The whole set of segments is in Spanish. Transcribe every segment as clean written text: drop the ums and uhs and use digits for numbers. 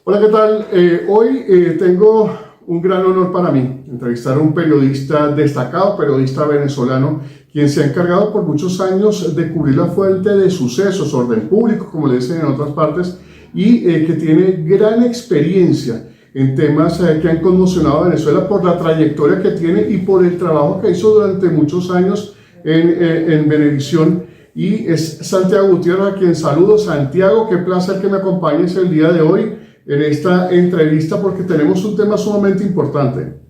Hola, ¿qué tal? Hoy tengo un gran honor para mí, entrevistar a un periodista destacado, periodista venezolano, quien se ha encargado por muchos años de cubrir la fuente de sucesos, orden público, como le dicen en otras partes, y que tiene gran experiencia en temas que han conmocionado a Venezuela por la trayectoria que tiene y por el trabajo que hizo durante muchos años en Venevisión. Y es Santiago Gutiérrez, a quien saludo. Santiago, qué placer que me acompañes el día de hoy en esta entrevista porque tenemos un tema sumamente importante.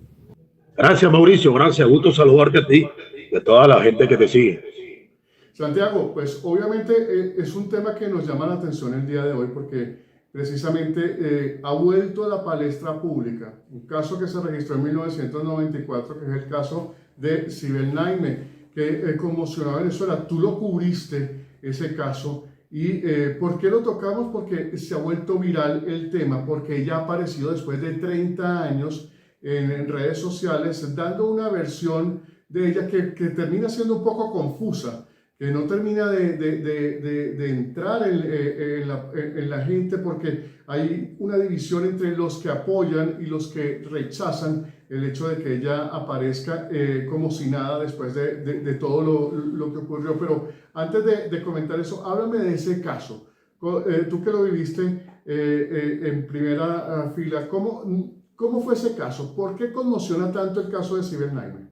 Gracias, Mauricio. Gracias. Gusto saludarte a ti y a toda la gente que te sigue. Santiago, pues obviamente es un tema que nos llama la atención el día de hoy porque precisamente ha vuelto a la palestra pública. Un caso que se registró en 1994, que es el caso de Sibel Naime, que conmocionó a Venezuela. Tú lo cubriste, ese caso. ¿Y por qué lo tocamos? Porque se ha vuelto viral el tema, porque ella ha aparecido después de 30 años en redes sociales dando una versión de ella que termina siendo un poco confusa, que no termina de entrar en la gente porque hay una división entre los que apoyan y los que rechazan el hecho de que ella aparezca como si nada después de todo lo que ocurrió. Pero antes de comentar eso, háblame de ese caso. Tú que lo viviste en primera fila, ¿cómo fue ese caso? ¿Por qué conmociona tanto el caso de Sibel Naime?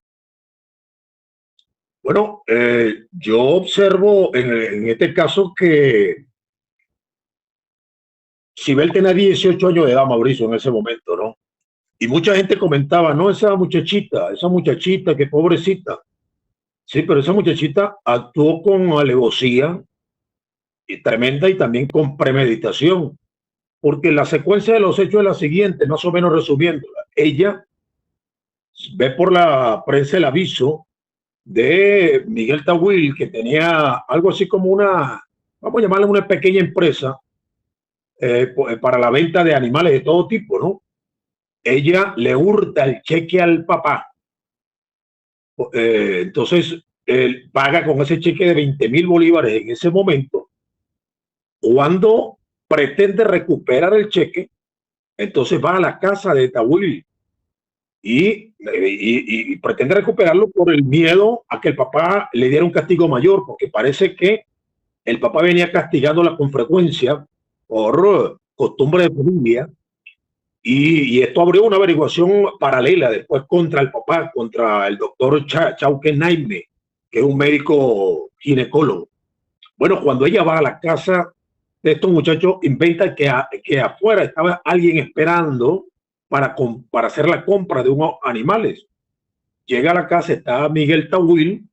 Bueno, yo observo en este caso que Sibel tenía 18 años de edad, Mauricio, en ese momento, ¿no? Y mucha gente comentaba, no, esa muchachita, qué pobrecita. Sí, pero esa muchachita actuó con alevosía y tremenda y también con premeditación, porque la secuencia de los hechos es la siguiente, más o menos resumiéndola. Ella ve por la prensa el aviso de Miguel Tawil, que tenía algo así como una, vamos a llamarle una pequeña empresa para la venta de animales de todo tipo, ¿no? Ella le hurta el cheque al papá. Entonces, él paga con ese cheque de 20,000 bolívares en ese momento. Cuando pretende recuperar el cheque, entonces va a la casa de Tawil y pretende recuperarlo por el miedo a que el papá le diera un castigo mayor, porque parece que el papá venía castigándola con frecuencia por costumbre de familia y esto abrió una averiguación paralela después contra el papá, contra el doctor Chauque Naime, que es un médico ginecólogo. Bueno, cuando ella va a la casa de estos muchachos, inventa que afuera estaba alguien esperando para hacer la compra de unos animales. Llega a la casa, está Miguel Tawil,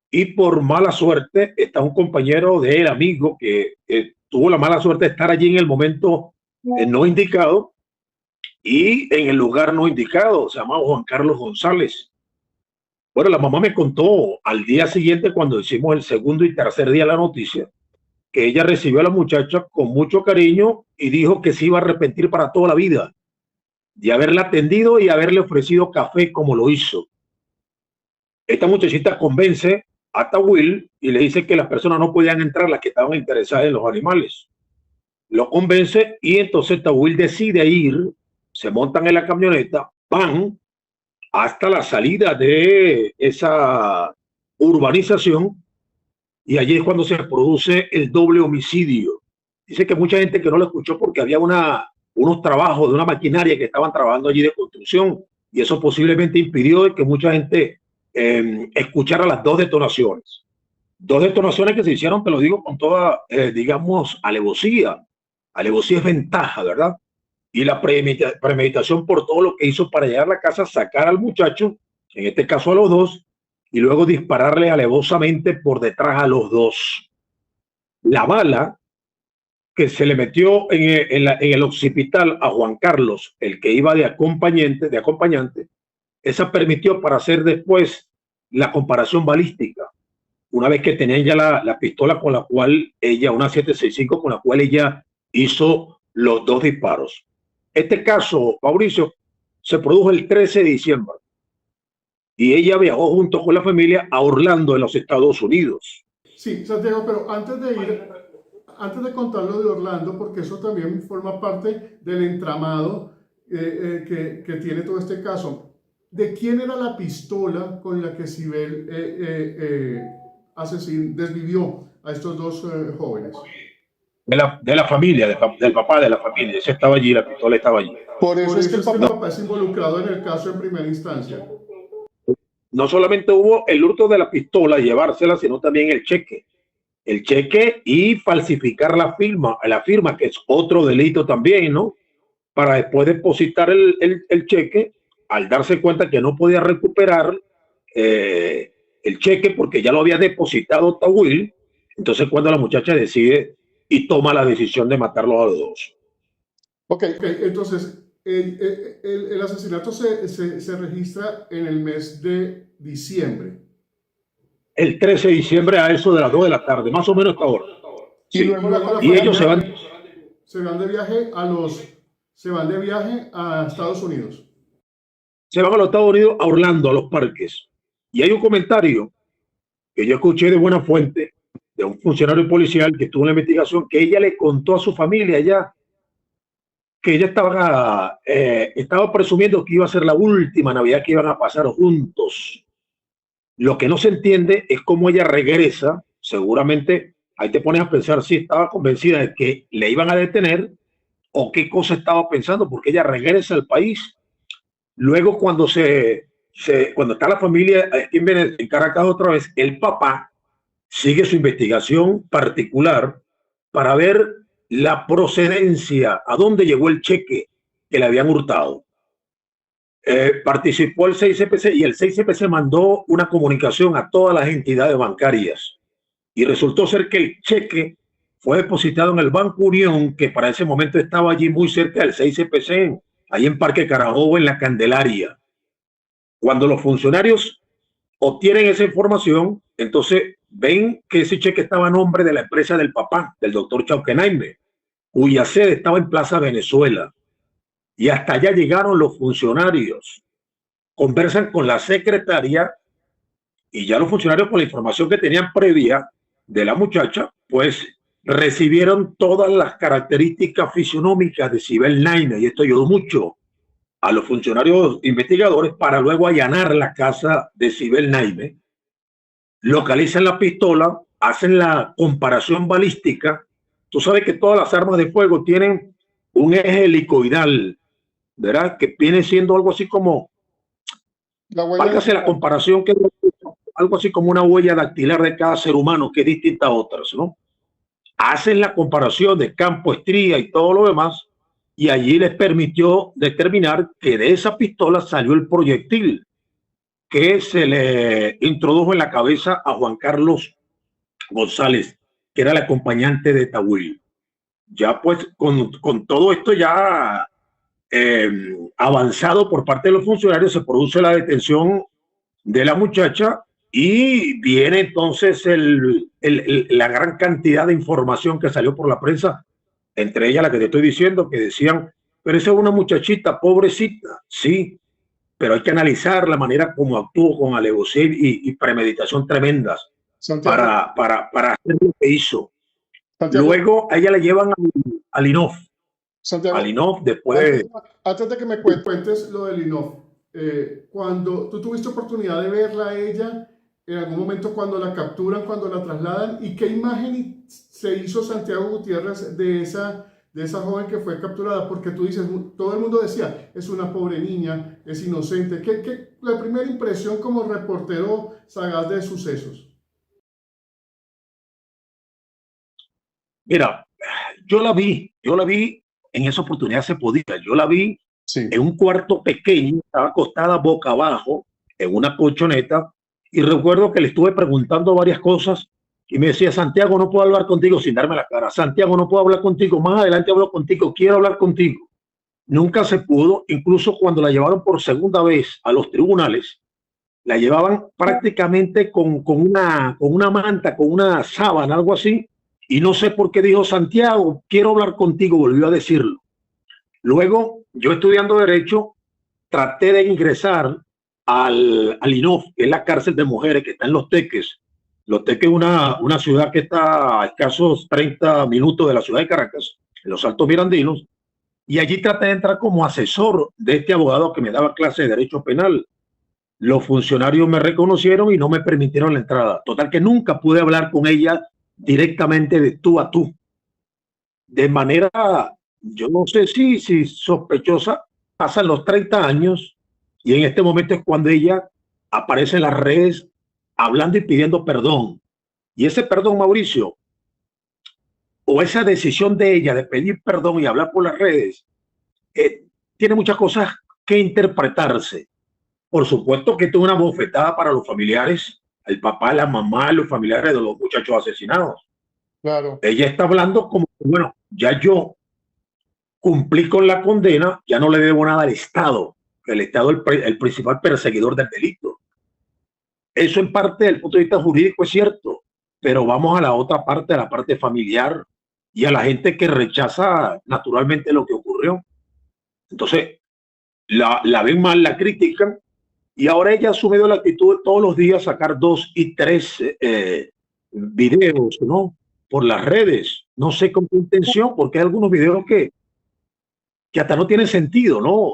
y por mala suerte está un compañero de él, amigo, que tuvo la mala suerte de estar allí en el momento no indicado y en el lugar no indicado. Se llama Juan Carlos González. Bueno, la mamá me contó al día siguiente, cuando hicimos el segundo y tercer día la noticia, que ella recibió a la muchacha con mucho cariño y dijo que se iba a arrepentir para toda la vida de haberla atendido y haberle ofrecido café como lo hizo. Esta muchachita convence a Tawil y le dice que las personas no podían entrar, las que estaban interesadas en los animales. Lo convence y entonces Tawil decide ir, se montan en la camioneta, van hasta la salida de esa urbanización y allí es cuando se produce el doble homicidio. Dice que mucha gente que no lo escuchó porque había unos trabajos de una maquinaria que estaban trabajando allí de construcción y eso posiblemente impidió que mucha gente escuchara las dos detonaciones. Dos detonaciones que se hicieron, te lo digo con toda, digamos, alevosía. Alevosía es ventaja, ¿verdad? Y la premeditación por todo lo que hizo para llegar a la casa, sacar al muchacho, en este caso a los dos, y luego dispararle alevosamente por detrás a los dos. La bala que se le metió en el occipital a Juan Carlos, el que iba de acompañante, esa permitió para hacer después la comparación balística. Una vez que tenían ya la pistola con la cual ella, una 7.65, con la cual ella hizo los dos disparos. Este caso, Mauricio, se produjo el 13 de diciembre y ella viajó junto con la familia a Orlando, en los Estados Unidos. Sí, Santiago, pero Antes de contar lo de Orlando, porque eso también forma parte del entramado que tiene todo este caso. ¿De quién era la pistola con la que Sibel desvivió a estos dos jóvenes? De la familia, del papá de la familia. Ese estaba allí, la pistola estaba allí. Por eso es que el papá es involucrado en el caso en primera instancia. No solamente hubo el hurto de la pistola, llevársela, sino también el cheque. El cheque y falsificar la firma, que es otro delito también, ¿no? Para después depositar el cheque, al darse cuenta que no podía recuperar el cheque porque ya lo había depositado Tawil. Entonces cuando la muchacha decide y toma la decisión de matarlos a los dos. Ok, entonces el asesinato se registra en el mes de diciembre. El 13 de diciembre a eso de las 2 de la tarde, más o menos hasta ahora. Sí. Luego y ellos se van de viaje a Estados Unidos. Se van a los Estados Unidos, a Orlando, a los parques. Y hay un comentario que yo escuché de buena fuente de un funcionario policial que estuvo en la investigación, que ella le contó a su familia ya que ella estaba presumiendo que iba a ser la última Navidad que iban a pasar juntos. Lo que no se entiende es cómo ella regresa. Seguramente ahí te pones a pensar si estaba convencida de que le iban a detener o qué cosa estaba pensando, porque ella regresa al país. Luego cuando cuando está la familia en Caracas otra vez, el papá sigue su investigación particular para ver la procedencia, a dónde llegó el cheque que le habían hurtado. Participó el 6CPC y el 6CPC mandó una comunicación a todas las entidades bancarias y resultó ser que el cheque fue depositado en el Banco Unión, que para ese momento estaba allí muy cerca del 6CPC, ahí en Parque Carabobo, en la Candelaria. Cuando los funcionarios obtienen esa información, entonces ven que ese cheque estaba a nombre de la empresa del papá, del doctor Chauquenaime, cuya sede estaba en Plaza Venezuela. Y hasta allá llegaron los funcionarios, conversan con la secretaria y ya los funcionarios, con la información que tenían previa de la muchacha, pues recibieron todas las características fisionómicas de Sibel Naime, y esto ayudó mucho a los funcionarios investigadores para luego allanar la casa de Sibel Naime, localizan la pistola, hacen la comparación balística. Tú sabes que todas las armas de fuego tienen un eje helicoidal, ¿verdad? Que viene siendo algo así como, válgase la comparación, que es algo así como una huella dactilar de cada ser humano, que es distinta a otras, ¿no? Hacen la comparación de campo, estría y todo lo demás, y allí les permitió determinar que de esa pistola salió el proyectil que se le introdujo en la cabeza a Juan Carlos González, que era el acompañante de Tawil. Ya pues con todo esto ya avanzado por parte de los funcionarios, se produce la detención de la muchacha y viene entonces la gran cantidad de información que salió por la prensa, entre ellas la que te estoy diciendo, que decían, pero esa es una muchachita pobrecita, sí, pero hay que analizar la manera como actuó con alevosía y premeditación tremendas para hacer lo que hizo. Santiago. Luego a ella la llevan al INOF. Santiago, al INOF después. Antes de que me cuentes lo del INOF, cuando tú tuviste oportunidad de verla a ella, en algún momento cuando la capturan, cuando la trasladan, ¿y qué imagen se hizo Santiago Gutiérrez de esa joven que fue capturada? Porque tú dices, todo el mundo decía, es una pobre niña, es inocente. ¿Qué la primera impresión como reportero sagaz de sucesos? Mira, yo la vi en esa oportunidad, se podía, yo la vi en un cuarto pequeño, estaba acostada boca abajo en una colchoneta, y recuerdo que le estuve preguntando varias cosas y me decía, Santiago, no puedo hablar contigo, sin darme la cara. Santiago, no puedo hablar contigo, más adelante hablo contigo, quiero hablar contigo. Nunca se pudo. Incluso cuando la llevaron por segunda vez a los tribunales, la llevaban prácticamente con una manta, con una sábana, algo así, y no sé por qué dijo, Santiago, quiero hablar contigo, volvió a decirlo. Luego, yo estudiando Derecho, traté de ingresar al INOF, que es la cárcel de mujeres que está en Los Teques, Loteque es una ciudad que está a escasos 30 minutos de la ciudad de Caracas, en los Altos Mirandinos, y allí traté de entrar como asesor de este abogado que me daba clase de derecho penal. Los funcionarios me reconocieron y no me permitieron la entrada. Total que nunca pude hablar con ella directamente de tú a tú. De manera, yo no sé si sospechosa, pasan los 30 años y en este momento es cuando ella aparece en las redes hablando y pidiendo perdón. Y ese perdón, Mauricio, o esa decisión de ella de pedir perdón y hablar por las redes, tiene muchas cosas que interpretarse. Por supuesto que esto es una bofetada para los familiares, el papá, la mamá, los familiares de los muchachos asesinados. Claro. Ella está hablando como, bueno, ya yo cumplí con la condena, ya no le debo nada al Estado. El Estado es el principal perseguidor del delito. Eso en parte, desde el punto de vista jurídico, es cierto, pero vamos a la otra parte, a la parte familiar y a la gente que rechaza naturalmente lo que ocurrió. Entonces, la ven mal, la critican, y ahora ella ha asumido la actitud de todos los días sacar 2 y 3 videos, ¿no? Por las redes. No sé con qué intención, porque hay algunos videos que hasta no tienen sentido, ¿no?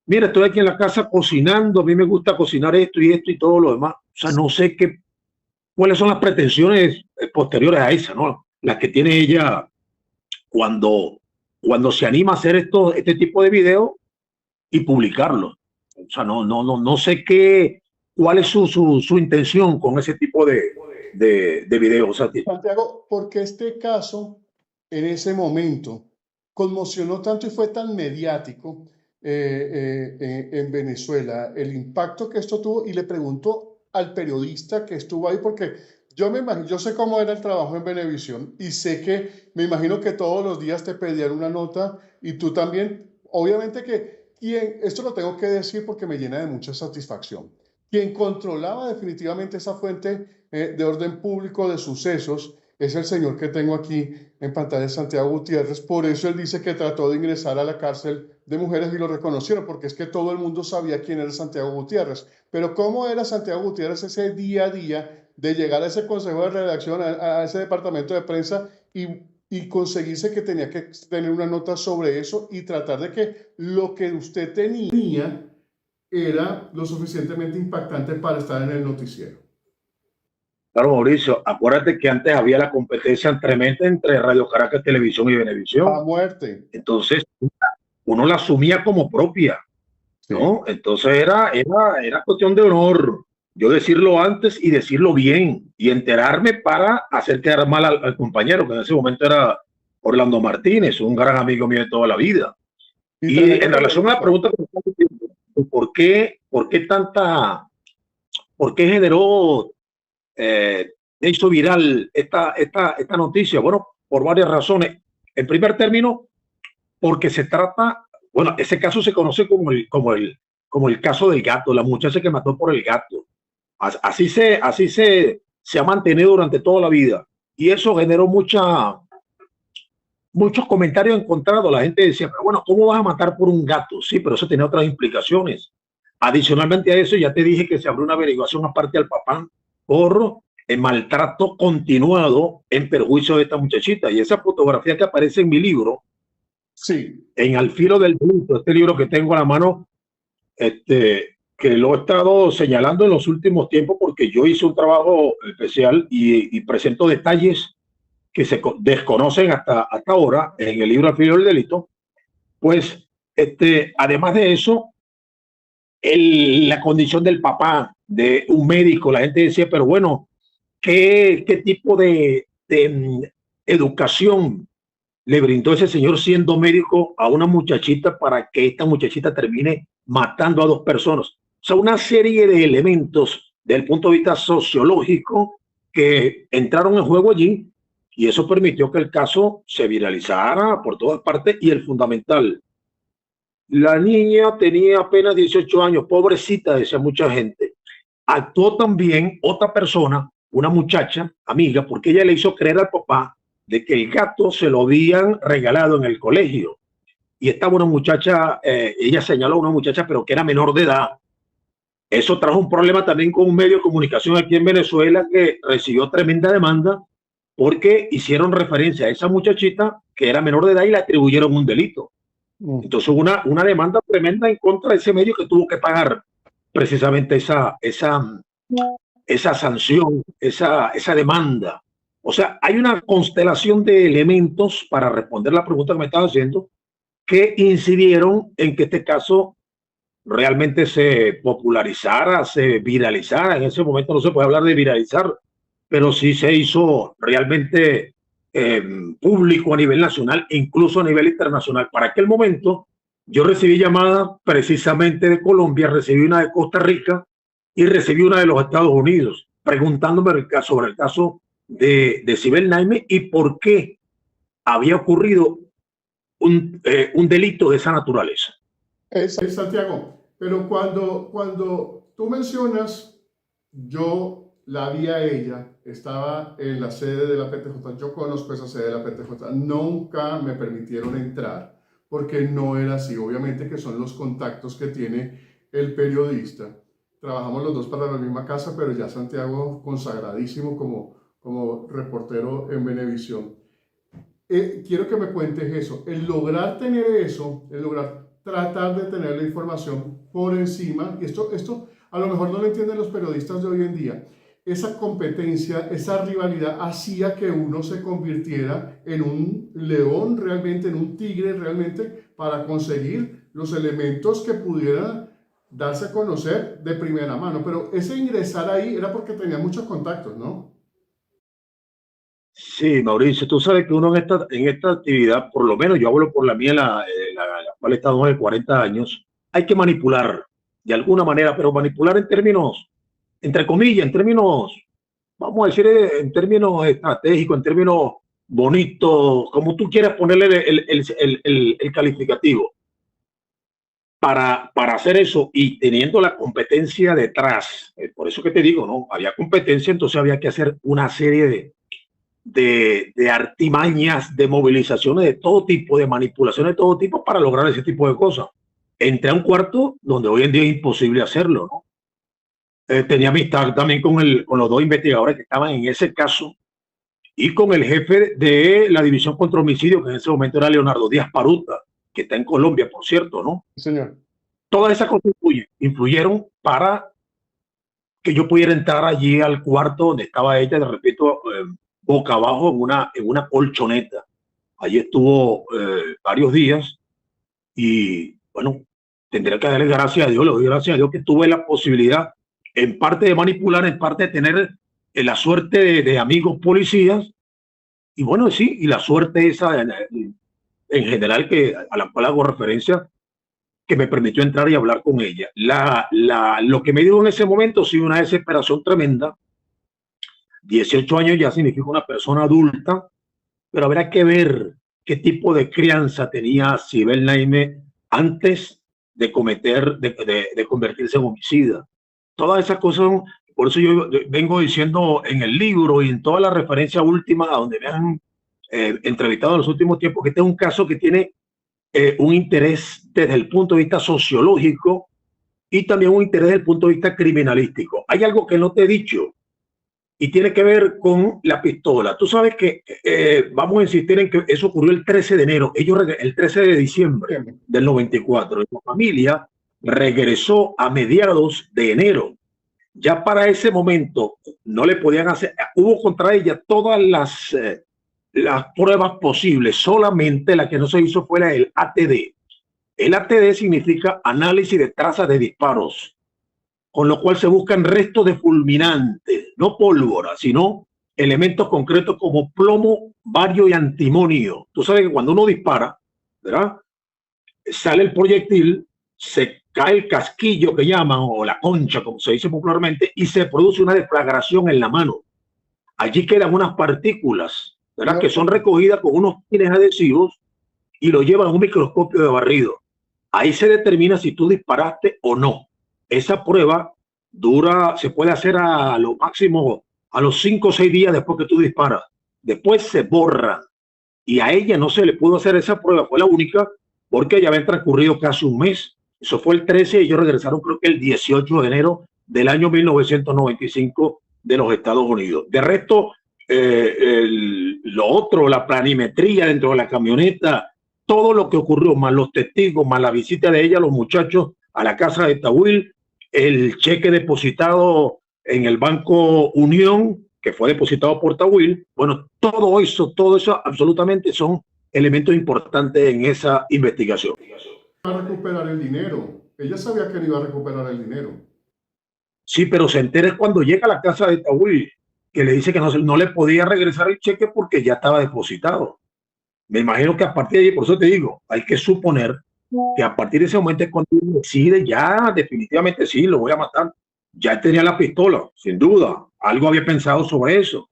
Mira, estoy aquí en la casa cocinando, a mí me gusta cocinar esto y todo lo demás. O sea, no sé cuáles son las pretensiones posteriores a esa, ¿no? Las que tiene ella cuando se anima a hacer este tipo de videos y publicarlos. O sea, no sé cuál es su intención con ese tipo de videos. Santiago, porque este caso en ese momento conmocionó tanto y fue tan mediático en Venezuela, el impacto que esto tuvo, y le pregunto al periodista que estuvo ahí, porque yo me imagino, yo sé cómo era el trabajo en Venevisión y sé que, me imagino que todos los días te pedían una nota y tú también, obviamente esto lo tengo que decir porque me llena de mucha satisfacción. Quien controlaba definitivamente esa fuente de orden público de sucesos es el señor que tengo aquí en pantalla, Santiago Gutiérrez. Por eso él dice que trató de ingresar a la cárcel de mujeres y lo reconocieron, porque es que todo el mundo sabía quién era Santiago Gutiérrez. Pero ¿cómo era Santiago Gutiérrez ese día a día de llegar a ese consejo de redacción, a ese departamento de prensa y conseguirse que tenía que tener una nota sobre eso y tratar de que lo que usted tenía era lo suficientemente impactante para estar en el noticiero? Claro, Mauricio, acuérdate que antes había la competencia tremenda entre Radio Caracas Televisión y Venevisión. A muerte. Entonces, uno la asumía como propia, ¿no? Sí. Entonces era cuestión de honor yo decirlo antes y decirlo bien y enterarme para hacer quedar mal al compañero, que en ese momento era Orlando Martínez, un gran amigo mío de toda la vida. Y en relación a la pregunta, ¿por qué generó, hizo viral esta noticia? Bueno, por varias razones. En primer término, porque se trata, bueno, ese caso se conoce como el caso del gato, la muchacha que mató por el gato. Así se ha mantenido durante toda la vida. Y eso generó muchos comentarios encontrados. La gente decía, pero bueno, ¿cómo vas a matar por un gato? Sí, pero eso tiene otras implicaciones. Adicionalmente a eso, ya te dije que se abrió una averiguación aparte al papá por el maltrato continuado en perjuicio de esta muchachita. Y esa fotografía que aparece en mi libro, sí, en Al filo del delito, este libro que tengo a la mano, que lo he estado señalando en los últimos tiempos porque yo hice un trabajo especial y presento detalles que se desconocen hasta ahora en el libro Al filo del delito. Pues, además de eso, la condición del papá, de un médico, la gente decía, pero bueno, ¿qué tipo de educación le brindó ese señor siendo médico a una muchachita para que esta muchachita termine matando a 2 personas? O sea, una serie de elementos desde el punto de vista sociológico que entraron en juego allí y eso permitió que el caso se viralizara por todas partes. Y el fundamental, la niña tenía apenas 18 años, pobrecita, decía mucha gente. Actuó también otra persona, una muchacha, amiga, porque ella le hizo creer al papá de que el gato se lo habían regalado en el colegio. Y estaba una muchacha, ella señaló a una muchacha, pero que era menor de edad. Eso trajo un problema también con un medio de comunicación aquí en Venezuela que recibió tremenda demanda porque hicieron referencia a esa muchachita que era menor de edad y le atribuyeron un delito. Entonces hubo una demanda tremenda en contra de ese medio que tuvo que pagar precisamente esa sanción, esa demanda. O sea, hay una constelación de elementos para responder la pregunta que me estaba haciendo que incidieron en que este caso realmente se popularizara, se viralizara. En ese momento no se puede hablar de viralizar, pero sí se hizo realmente público a nivel nacional, incluso a nivel internacional. Para aquel momento yo recibí llamadas precisamente de Colombia, recibí una de Costa Rica y recibí una de los Estados Unidos preguntándome sobre el caso de Sibel Naime y por qué había ocurrido un delito de esa naturaleza. Santiago, pero cuando tú mencionas, yo la vi a ella, estaba en la sede de la PTJ, yo conozco esa sede de la PTJ, nunca me permitieron entrar porque no era así, obviamente que son los contactos que tiene el periodista. Trabajamos los dos para la misma casa, pero ya Santiago consagradísimo como reportero en Venevisión. Quiero que me cuentes eso, el lograr tener eso, el lograr tratar de tener la información por encima, y esto a lo mejor no lo entienden los periodistas de hoy en día, esa competencia, esa rivalidad hacía que uno se convirtiera en un león realmente, en un tigre realmente, para conseguir los elementos que pudieran darse a conocer de primera mano, pero ese ingresar ahí era porque tenía muchos contactos, ¿no? Sí, Mauricio, tú sabes que uno en esta actividad, por lo menos yo hablo por la mía, la cual he estado más de 40 años, hay que manipular de alguna manera, pero manipular en términos, entre comillas, en términos, vamos a decir, en términos estratégicos, en términos bonitos, como tú quieras ponerle el calificativo. Para hacer eso y teniendo la competencia detrás, por eso que te digo, ¿no? Había competencia, entonces había que hacer una serie de artimañas, de movilizaciones de todo tipo, de manipulaciones de todo tipo para lograr ese tipo de cosas. Entré a un cuarto donde hoy en día es imposible hacerlo, ¿no? Tenía amistad también con los dos investigadores que estaban en ese caso y con el jefe de la División contra Homicidio, que en ese momento era Leonardo Díaz Paruta, que está en Colombia, por cierto, ¿no? Señor. Todas esas cosas influyeron para que yo pudiera entrar allí al cuarto donde estaba ella, de repito, boca abajo en una colchoneta. Allí estuvo varios días y bueno, tendría que darle gracias a Dios, le doy gracias a Dios que tuve la posibilidad en parte de manipular, en parte de tener la suerte de amigos policías y bueno, sí, y la suerte esa en general que a la cual hago referencia, que me permitió entrar y hablar con ella. Lo que me dio en ese momento, sí, una desesperación tremenda. 18 años ya significa una persona adulta, pero habrá que ver qué tipo de crianza tenía Sibel Naime antes de convertirse en homicida. Todas esas cosas, por eso yo vengo diciendo en el libro y en todas las referencias últimas a donde me han entrevistado en los últimos tiempos, que este es un caso que tiene un interés desde el punto de vista sociológico y también un interés desde el punto de vista criminalístico. Hay algo que no te he dicho y tiene que ver con la pistola. Tú sabes que vamos a insistir en que eso ocurrió el 13 de enero, el 13 de diciembre del 94. La familia regresó a mediados de enero. Ya para ese momento no le podían hacer, hubo contra ella todas las pruebas posibles, solamente la que no se hizo fue la del ATD. El ATD significa análisis de trazas de disparos, con lo cual se buscan restos de fulminantes, no pólvora, sino elementos concretos como plomo, bario y antimonio. Tú sabes que cuando uno dispara, ¿verdad? Sale el proyectil, se cae el casquillo que llaman, o la concha, como se dice popularmente, y se produce una deflagración en la mano. Allí quedan unas partículas, ¿verdad? Que son recogidas con unos pines adhesivos y lo llevan a un microscopio de barrido. Ahí se determina si tú disparaste o no. Esa prueba se puede hacer a lo máximo a los 5 o 6 días después que tú disparas. Después se borra. Y a ella no se le pudo hacer esa prueba, fue la única, porque ya había transcurrido casi un mes. Eso fue el 13 y ellos regresaron creo que el 18 de enero del año 1995 de los Estados Unidos. De resto, lo otro, la planimetría dentro de la camioneta, todo lo que ocurrió, más los testigos, más la visita de ella, los muchachos a la casa de Tawil, el cheque depositado en el Banco Unión, que fue depositado por Tawil, bueno, todo eso absolutamente son elementos importantes en esa investigación. Va a recuperar el dinero. Ella sabía que no iba a recuperar el dinero. Sí, pero se entera cuando llega a la casa de Tawil, que le dice que no le podía regresar el cheque porque ya estaba depositado. Me imagino que a partir de ahí, por eso te digo, hay que suponer que a partir de ese momento es cuando decide ya definitivamente sí, lo voy a matar. Ya tenía la pistola, sin duda. Algo había pensado sobre eso.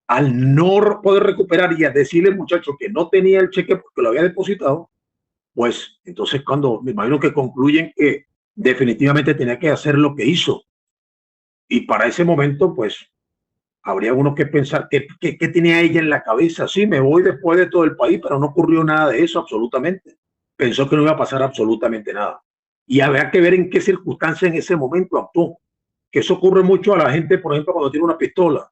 Al no poder recuperar y a decirle al muchacho que no tenía el cheque porque lo había depositado, pues entonces cuando me imagino que concluyen que definitivamente tenía que hacer lo que hizo. Y para ese momento, pues habría uno que pensar qué tenía ella en la cabeza. Sí, me voy después de todo el país, pero no ocurrió nada de eso absolutamente. Pensó que no iba a pasar absolutamente nada. Y habrá que ver en qué circunstancias en ese momento actuó. Que eso ocurre mucho a la gente, por ejemplo, cuando tiene una pistola.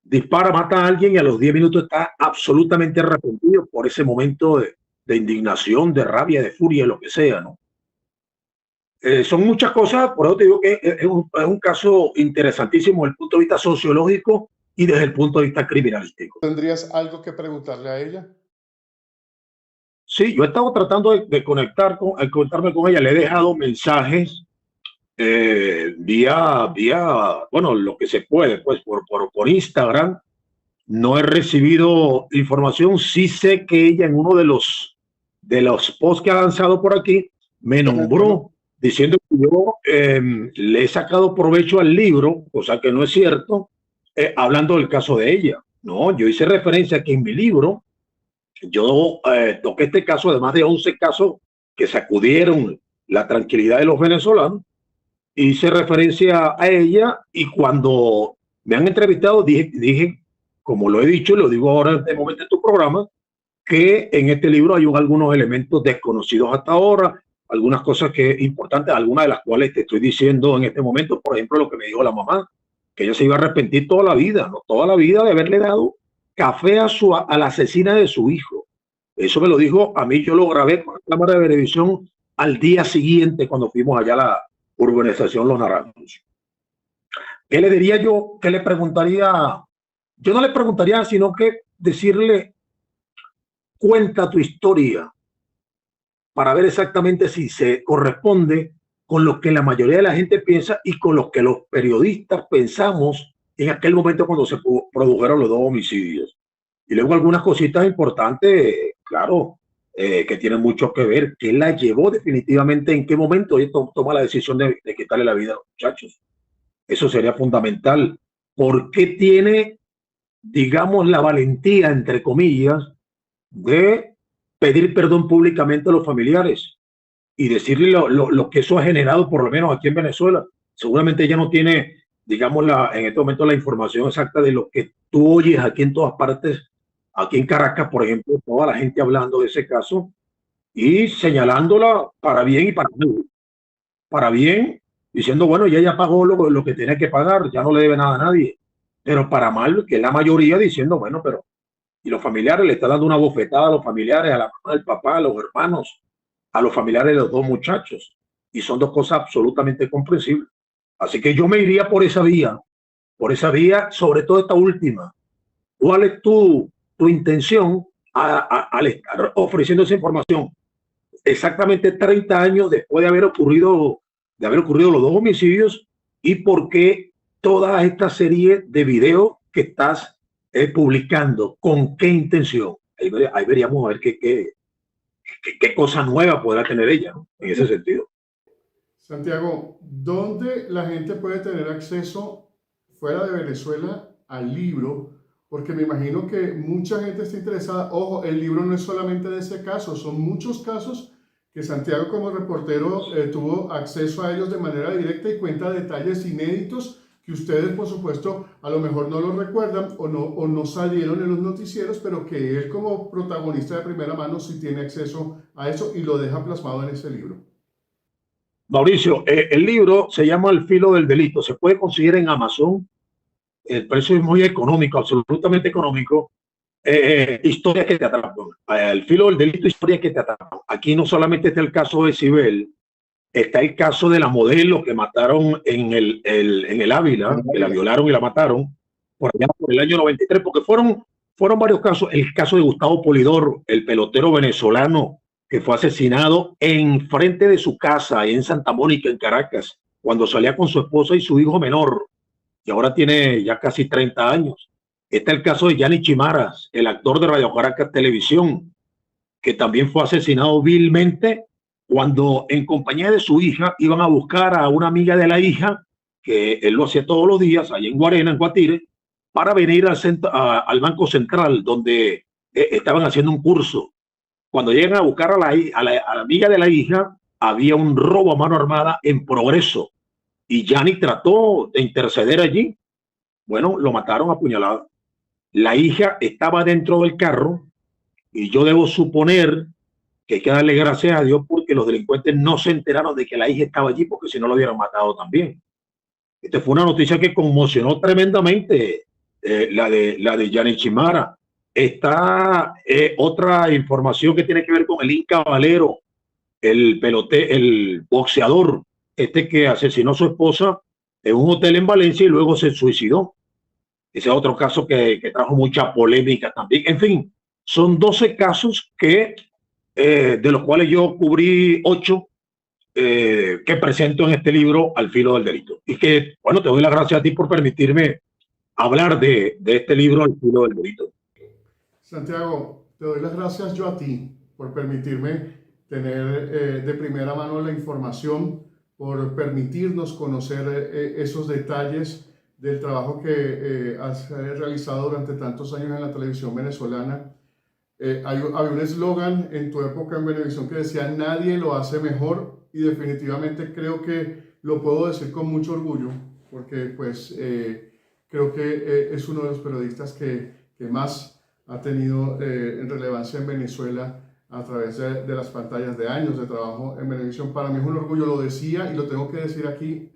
Dispara, mata a alguien y a los 10 minutos está absolutamente arrepentido por ese momento de indignación, de rabia, de furia, lo que sea, ¿no? Son muchas cosas, por eso te digo que es un caso interesantísimo desde el punto de vista sociológico y desde el punto de vista criminalístico. ¿Tendrías algo que preguntarle a ella? Sí, yo he estado tratando de conectarme con ella, le he dejado mensajes bueno, lo que se puede, pues por Instagram. No he recibido información, sí sé que ella en uno de los posts que ha lanzado por aquí me nombró diciendo que yo le he sacado provecho al libro, cosa que no es cierto, hablando del caso de ella. No, yo hice referencia a que en mi libro yo toqué este caso de más de 11 casos que sacudieron la tranquilidad de los venezolanos. Hice referencia a ella y cuando me han entrevistado dije, como lo he dicho, lo digo ahora en este momento en tu programa, que en este libro hay algunos elementos desconocidos hasta ahora, algunas cosas que importantes, algunas de las cuales te estoy diciendo en este momento, por ejemplo, lo que me dijo la mamá, que ella se iba a arrepentir toda la vida, ¿no? Toda la vida de haberle dado café a la asesina de su hijo. Eso me lo dijo a mí, yo lo grabé con la cámara de televisión al día siguiente cuando fuimos allá a la urbanización Los Naranjos. ¿Qué le diría yo? ¿Qué le preguntaría? Yo no le preguntaría, sino que decirle, cuenta tu historia para ver exactamente si se corresponde con lo que la mayoría de la gente piensa y con lo que los periodistas pensamos en aquel momento cuando se produjeron los dos homicidios. Y luego algunas cositas importantes, claro, que tienen mucho que ver. ¿Qué la llevó definitivamente? ¿En qué momento ella toma la decisión de quitarle la vida a los muchachos? Eso sería fundamental. ¿Por qué tiene, digamos, la valentía, entre comillas, de pedir perdón públicamente a los familiares y decirle lo que eso ha generado, por lo menos aquí en Venezuela? Seguramente ella no tiene, digamos, en este momento la información exacta de lo que tú oyes aquí en todas partes, aquí en Caracas, por ejemplo, toda la gente hablando de ese caso y señalándola para bien y para mal. Para bien, diciendo, bueno, ya pagó lo que tenía que pagar, ya no le debe nada a nadie. Pero para mal, que es la mayoría diciendo, bueno, pero y los familiares le está dando una bofetada a los familiares, a la mamá, al papá, a los hermanos, a los familiares de los dos muchachos. Y son dos cosas absolutamente comprensibles. Así que yo me iría por esa vía, sobre todo esta última. ¿Cuál es tu intención al estar ofreciendo esa información? Exactamente 30 años después de haber ocurrido los dos homicidios, y por qué toda esta serie de videos que estás publicando, con qué intención. Ahí veríamos a ver qué cosa nueva podrá tener ella, ¿no? En ese sentido. Santiago, ¿dónde la gente puede tener acceso fuera de Venezuela al libro? Porque me imagino que mucha gente está interesada. Ojo, el libro no es solamente de ese caso, son muchos casos que Santiago como reportero tuvo acceso a ellos de manera directa y cuenta detalles inéditos que ustedes, por supuesto, a lo mejor no lo recuerdan o no salieron en los noticieros, pero que él como protagonista de primera mano sí tiene acceso a eso y lo deja plasmado en ese libro. Mauricio, el libro se llama El filo del delito. Se puede conseguir en Amazon. El precio es muy económico, absolutamente económico. Historias que te atrapan. El filo del delito, historias que te atrapan. Aquí no solamente está el caso de Sibel, está el caso de la modelo que mataron en el Ávila, que la violaron y la mataron por allá por el año 93, porque fueron varios casos. El caso de Gustavo Polidor, el pelotero venezolano que fue asesinado en frente de su casa en Santa Mónica, en Caracas, cuando salía con su esposa y su hijo menor, y ahora tiene ya casi 30 años. Está el caso de Gianni Chimaras, el actor de Radio Caracas Televisión, que también fue asesinado vilmente cuando en compañía de su hija iban a buscar a una amiga de la hija, que él lo hacía todos los días, allá en Guarena, en Guatire, para venir al Banco Central, donde estaban haciendo un curso. Cuando llegan a buscar a la amiga de la hija, había un robo a mano armada en progreso. Y Gianni trató de interceder allí. Bueno, lo mataron a puñalada. La hija estaba dentro del carro y yo debo suponer que hay que darle gracias a Dios porque los delincuentes no se enteraron de que la hija estaba allí, porque si no lo hubieran matado también. Esta fue una noticia que conmocionó tremendamente, la de Gianni Chimara. Está otra información que tiene que ver con el Inca Valero, el boxeador, que asesinó a su esposa en un hotel en Valencia y luego se suicidó. Ese es otro caso que trajo mucha polémica también. En fin, son 12 casos de los cuales yo cubrí 8 que presento en este libro, Al filo del delito. Y que, bueno, te doy las gracias a ti por permitirme hablar de este libro, Al filo del delito. Santiago, te doy las gracias yo a ti por permitirme tener de primera mano la información, por permitirnos conocer esos detalles del trabajo que has realizado durante tantos años en la televisión venezolana. Había un eslogan en tu época en Venevisión que decía: nadie lo hace mejor, y definitivamente creo que lo puedo decir con mucho orgullo, porque pues creo que es uno de los periodistas que más ha tenido relevancia en Venezuela a través de las pantallas, de años de trabajo en Venevisión. Para mí es un orgullo, lo decía y lo tengo que decir aquí.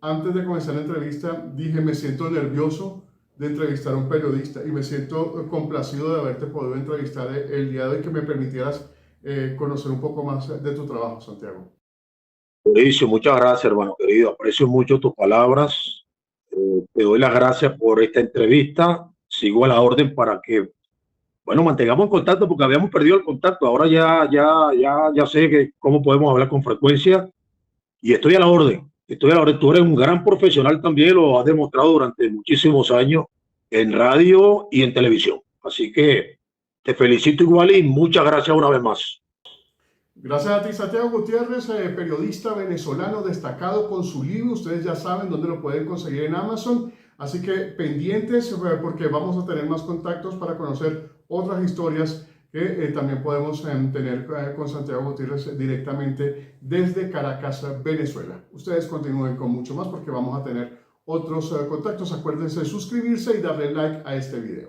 Antes de comenzar la entrevista dije: me siento nervioso de entrevistar a un periodista y me siento complacido de haberte podido entrevistar el día de hoy, que me permitieras conocer un poco más de tu trabajo, Santiago. Mauricio, muchas gracias, hermano querido. Aprecio mucho tus palabras. Te doy las gracias por esta entrevista. Sigo a la orden para que, bueno, mantengamos en contacto, porque habíamos perdido el contacto. Ahora ya sé cómo podemos hablar con frecuencia, y estoy a la orden. Estoy a la orden. Tú eres un gran profesional también, lo has demostrado durante muchísimos años en radio y en televisión. Así que te felicito igual y muchas gracias una vez más. Gracias a ti, Santiago Gutiérrez, periodista venezolano destacado con su libro. Ustedes ya saben dónde lo pueden conseguir, en Amazon. Así que pendientes, porque vamos a tener más contactos para conocer otras historias que también podemos tener con Santiago Gutiérrez directamente desde Caracas, Venezuela. Ustedes continúen con mucho más, porque vamos a tener otros contactos. Acuérdense de suscribirse y darle like a este video.